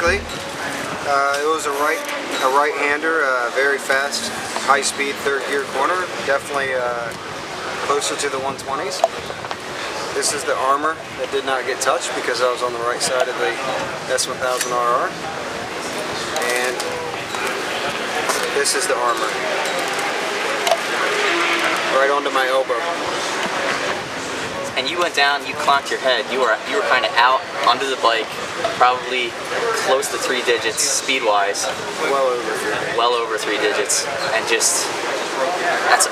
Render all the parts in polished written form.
basically. It was a right-hander, very fast, high-speed third gear corner, definitely closer to the 120s. This is the armor that did not get touched because I was on the right side of the S1000RR. And this is the armor, right onto my elbow. And you went down, you clonked your head. You were kind of out under the bike, probably close to 3 digits speed-wise. Well over 3. Well over 3 digits, and just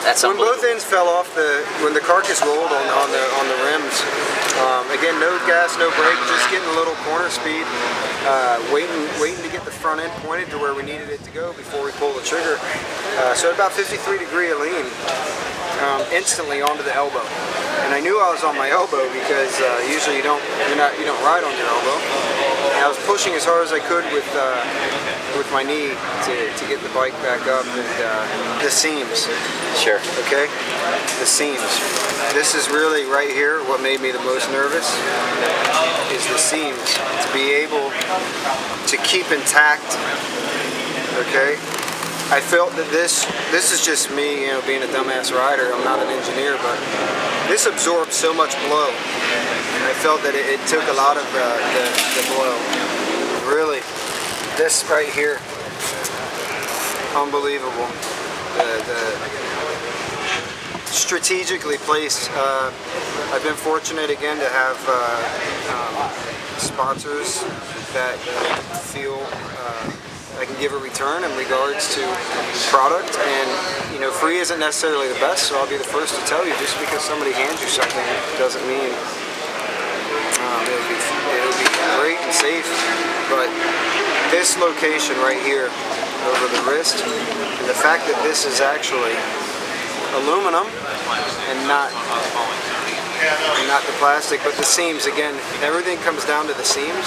that's when both ends fell off, when the carcass rolled on the rims. Again, no gas, no brake, just getting a little corner speed, waiting to get the front end pointed to where we needed it to go before we pull the trigger. So at about 53 degree of lean, instantly onto the elbow. And I knew I was on my elbow because usually you don't ride on your elbow. And I was pushing as hard as I could with my knee to get the bike back up, and the seams. Sure. Okay? The seams. This is really right here what made me the most nervous, is the seams. To be able to keep intact. Okay? I felt that this is just me, being a dumbass rider. I'm not an engineer, but this absorbed so much blow. I felt that it took a lot of the blow. Really, this right here, unbelievable. The strategically placed. I've been fortunate again to have sponsors that feel I can give a return in regards to product, and free isn't necessarily the best, so I'll be the first to tell you, just because somebody hands you something doesn't mean it'll be great and safe. But this location right here over the wrist, and the fact that this is actually aluminum and not the plastic, but the seams, again, everything comes down to the seams.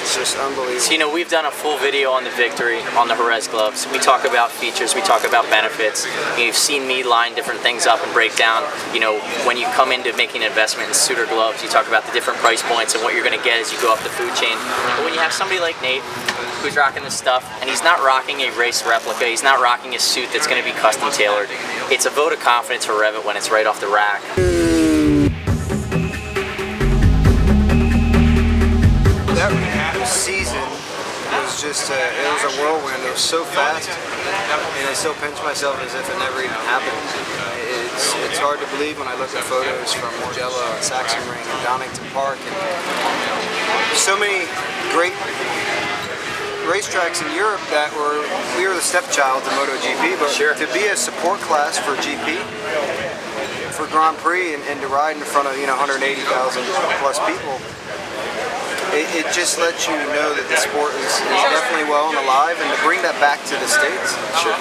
It's just unbelievable. So, we've done a full video on the Victory, on the Jerez gloves. We talk about features, we talk about benefits. You've seen me line different things up and break down, when you come into making an investment in Suitor gloves, you talk about the different price points and what you're going to get as you go up the food chain. But when you have somebody like Nate, who's rocking this stuff, and he's not rocking a race replica, he's not rocking a suit that's going to be custom tailored, it's a vote of confidence for REV'IT when it's right off the rack. That season was just, it was a whirlwind. It was so fast, and I still pinch myself as if it never even happened. It's hard to believe when I look at photos from Mugello and Sachsenring and Donington Park, and so many great racetracks in Europe that we were the stepchild to MotoGP, but sure, to be a support class for GP, for Grand Prix, and to ride in front of 180,000 plus people, it just lets you know that the sport is definitely well and alive, and to bring that back to the States, sure,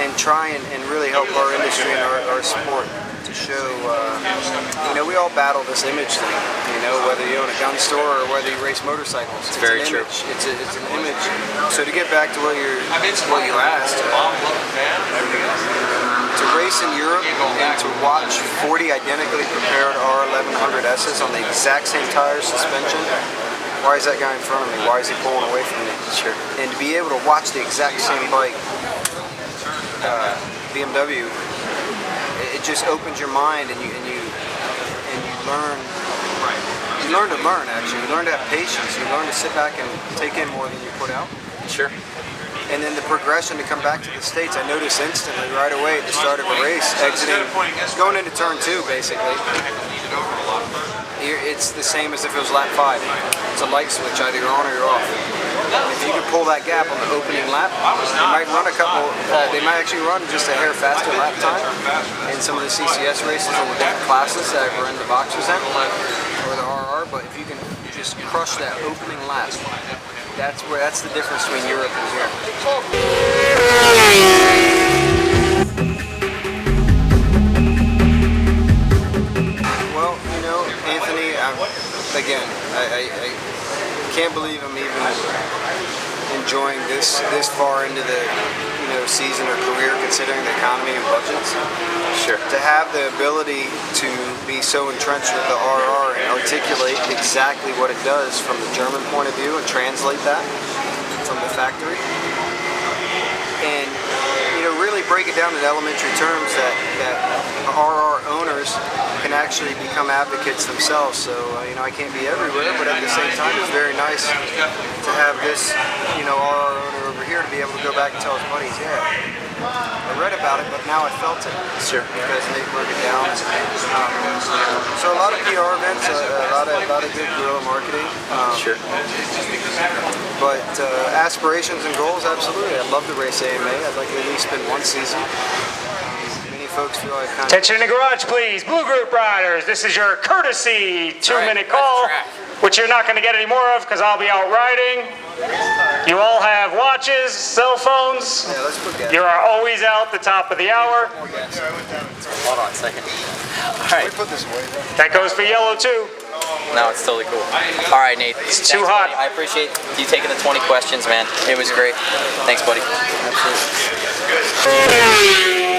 and try and really help our industry and our sport to show, we all battle this image thing, whether you own a gun store or whether you race motorcycles. It's very true. It's an image. So to get back to what you asked, to race in Europe and to watch 40 identically prepared R1100S's on the exact same tires, suspension. Why is that guy in front of me? Why is he pulling away from me? Sure. And to be able to watch the exact same bike, BMW, it just opens your mind, and you learn. You learn to learn, actually. You learn to have patience. You learn to sit back and take in more than you put out. Sure. And then the progression to come back to the States, I noticed instantly right away at the start of a race, going into turn 2 basically. It's the same as if it was lap 5. It's a light switch, either you're on or you're off. If you can pull that gap on the opening lap, they might run they might actually run just a hair faster lap time in some of the CCS races in the different classes that we're in the boxers in, or the RR, but if you can just crush that opening lap, that's the difference between Europe and here. Well, Anthony, I can't believe I'm even enjoying this far into the season or career, considering the economy and budgets. Sure. To have the ability to be so entrenched with the RR and articulate exactly what it does from the German point of view and translate that from the factory, and really break it down in elementary terms that RR owners can actually become advocates themselves. So I can't be everywhere, but at the same time, it's very nice to have this RR owner over here to be able to go back and tell his buddies, yeah, I read about it, but now I felt it. Sure. Because they broke it down. So a lot of PR events, a lot of good guerrilla marketing. Sure. But aspirations and goals, absolutely. I'd love to race AMA. I'd like to at least spend one season. Many folks feel like kind of... Attention in the garage, please. Blue Group riders, this is your courtesy 2-minute call, which you're not going to get any more of because I'll be out riding. You all have watches, cell phones. Yeah, let's put gas. You are always out the top of the hour. Hold on a second. All right. Let me put this away. That goes for yellow too. No, it's totally cool. All right, Nate. It's too hot. Buddy. I appreciate you taking the 20 questions, man. It was great. Thanks, buddy. Absolutely.